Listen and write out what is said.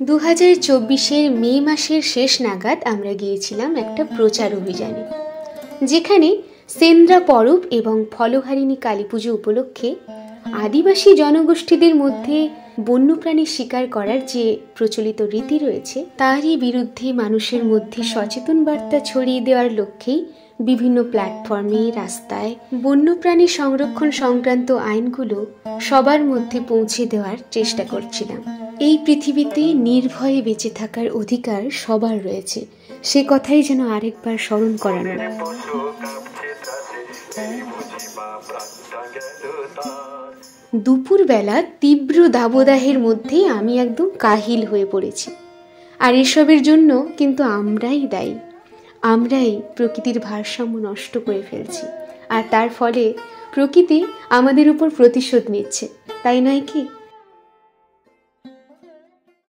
2024-এর মে মাসের শেষ নাগাদ আমরা গিয়েছিলাম একটা প্রচার অভিযানে, যেখানে সেন্দ্রা পরব এবং ফলহারিণী কালী পুজো উপলক্ষে আদিবাসী জনগোষ্ঠীদের মধ্যে বন্যপ্রাণী শিকার করার যে প্রচলিত রীতি রয়েছে তারই বিরুদ্ধে মানুষের মধ্যে সচেতন বার্তা ছড়িয়ে দেওয়ার লক্ষ্যেই বিভিন্ন প্ল্যাটফর্মে, রাস্তায় বন্যপ্রাণী সংরক্ষণ সংক্রান্ত আইনগুলো সবার মধ্যে পৌঁছে দেওয়ার চেষ্টা করছিলাম। এই পৃথিবীতে নির্ভয়ে বেঁচে থাকার অধিকার সবার রয়েছে, সে কথাই যেন আরেকবার স্মরণ করানো। দুপুরবেলা তীব্র দাবদাহের মধ্যে আমি একদম কাহিল হয়ে পড়েছি। আর এসবের জন্য কিন্তু আমরাই দায়ী। আমরাই প্রকৃতির ভারসাম্য নষ্ট করে ফেলছি, আর তার ফলে প্রকৃতি আমাদের উপর প্রতিশোধ নিচ্ছে, তাই নয় কি?